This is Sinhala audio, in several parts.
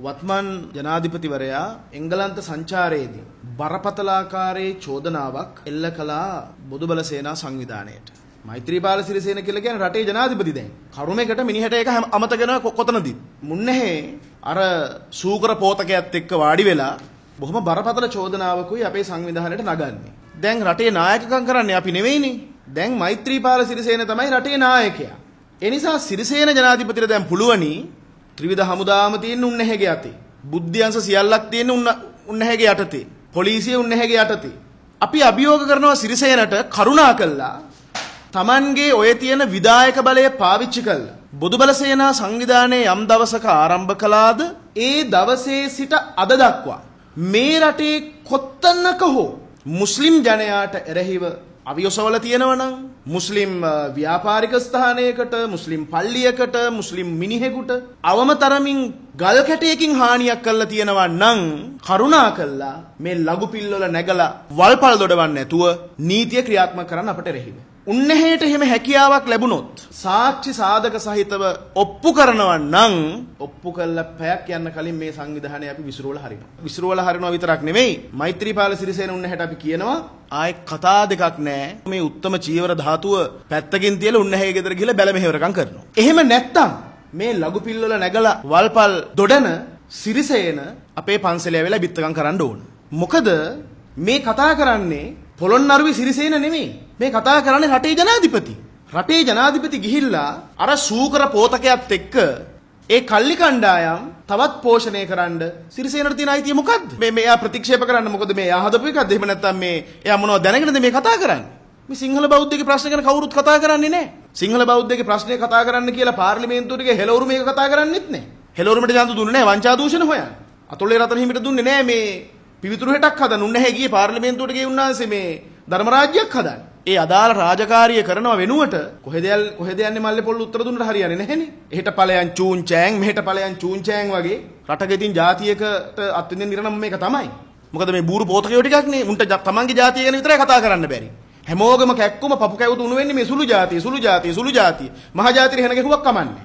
වත්මන් ජනාධිපතිවරයා එංගලන්ත සංචාරයේදී බරපතලාකාරයේ චෝදනාවක් එල්ල කළා බොදුබල සේනා සංවිධානයට. මෛත්‍රීපාල සිරිසේන කියලා කියන්නේ රටේ ජනාධිපති දැන්. කරුමයකට මිනිහට ඒක අමතක කරන කොතනදී. මුන්නහේ අර සූකර පෝතකයත් එක්ක වාඩි වෙලා බොහොම බරපතල චෝදනාවකුයි අපේ සංවිධානයට නගන්නේ. දැන් රටේ නායකකම් කරන්නේ අපි නෙවෙයිනේ. දැන් මෛත්‍රීපාල සිරිසේන තමයි රටේ නායකයා. ඒ නිසා සිරිසේන ජනාධිපතිට දැන් පුළුවනි ත්‍රිවිධ හමුදාම තියෙන උන්නැහැගේ යටතේ. බුද්ධ්‍යංශ සියල්ලක් තියෙන උන්නැහැගේ යටතේ. පොලිසිය උන්නැහැගේ යටතේ. අපි අභියෝග කරනවා සිරිසේනට කරුණා කළා තමන්ගේ ඔය තියෙන විධායක බලය පාවිච්චි කළා බොදුබල සේනා සංවිධානයේ යම් දවසක ආරම්භ කළාද ඒ දවසේ සිට අද දක්වා මේ රටේ කොත්තනක හෝ මුස්ලිම් ජනයාට එරෙහිව අවියොසවල තියෙනවනම් මුස්ලිම් ව්‍යාපාරික ස්ථානයකට මුස්ලිම් පල්ලියකට මුස්ලිම් මිනිහෙකුට අවම තරමින් ගල් කැටයකින් හානියක් කළා තියෙනවා නම් කරුණා කළා මේ ලඝු පිල්වල නැගලා වල්පල් දොඩවන්න නැතුව නීතිය ක්‍රියාත්මක කරන්න අපට එරෙහිව. උන්නැහේට එහෙම හැකියාවක් ලැබුණොත් සාක්ෂි සාධක සහිතව ඔප්පු කරනවා නම් ඔප්පු කළ පැයක් යන්න කලින් මේ සංවිධානය අපි විසිරුවලා හරිනවා. විසිරුවලා හරිනවා විතරක් නෙමෙයි මෛත්‍රීපාල සිරිසේන උන්නැහේට අපි කියනවා ආයේ කතා දෙකක් නැහැ. මේ උත්තම චීවර ධාතුව පැත්තකින් තියලා උන්නැහේ ගෙදර ගිහලා බැල මෙහෙවරකම් කරනවා. එහෙම නැත්තම් මේ ලඝු පිල්වල නැගලා වල්පල් දොඩන සිරිසේන අපේ පන්සලේ ඇවිල්ලා බිත්තකම් කරන්න ඕන. මොකද මේ කතා කරන්නේ පොළොන්නරුවේ සිරිසේන නෙමෙයි. මේ කතා කරන්නේ රටේ ජනාධිපති. රටේ ජනාධිපති ගිහිල්ලා අර සූකර පෝතකයත් එක්ක ඒ කල්ලි කණ්ඩායම් තවත් පෝෂණය කරන්න සිරිසේනට තියෙන අයිතිය මොකද්ද? මේ එයා ප්‍රතික්ෂේප කරන්න මොකද මේ එයා හදපු එකක්ද? එහෙම නැත්නම් මේ එයා මොනවද දැනගෙනද මේ කතා කරන්නේ? මේ සිංහල බෞද්ධගේ ප්‍රශ්න ගැන කවුරුත් කතා කරන්නේ නැහැ. සිංහල බෞද්ධගේ ප්‍රශ්නේ කතා කරන්න කියලා පාර්ලිමේන්තුවට ගිහ හෙළවරු මේක කතා කරන්නෙත් නැහැ. හෙළවරුමට ජාන්තු දුන්නේ නැහැ වංචා දූෂණ හොයන්න. අතොල්ලේ රතන හිමිට දුන්නේ නැහැ මේ පිවිතුරු හෙටක් හදන්න. උන්නේ ගියේ පාර්ලිමේන්තුවට ගියේ උන්වහන්සේ මේ ධර්ම රාජ්‍යයක් හදන්න. ඒ අදාළ රාජකාරිය කරනව වෙනුවට කොහෙද යන්නේ මල්ලේ පොල් උත්තර දුන්නට හරියන්නේ නැහෙනේ. එහෙට ඵලයන් චූන් චෑන් මෙහෙට ඵලයන් චූන් චෑන් වගේ රටක ඉතින් ජාතියකට අත්විඳින්න ඉරණම මේක තමයි. මොකද මේ බූරු පෝතකයෝ ටිකක් නේ උන්ට තමන්ගේ ජාතිය ගැන විතරයි කතා කරන්න බැරි. හැමෝගෙම කැක්කුම පපු කැවුතු උණු වෙන්නේ මේ සුළු ජාතිය. මහ ජාතිය හැන ගැහුවක් කමන්නේ.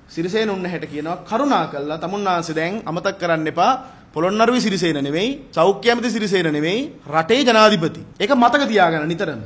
සිරිසේන උන්නැහැට කියනවා කරුණා කළා තමුන්නාන්සේ දැන් අමතක කරන්න එපා. පොළොන්නරුවේ සිරිසේන නෙවෙයි, සෞඛ්‍ය ඇමති සිරිසේන නෙවෙයි, රටේ ජනාධිපති. ඒක මතක තියාගන්න නිතරම.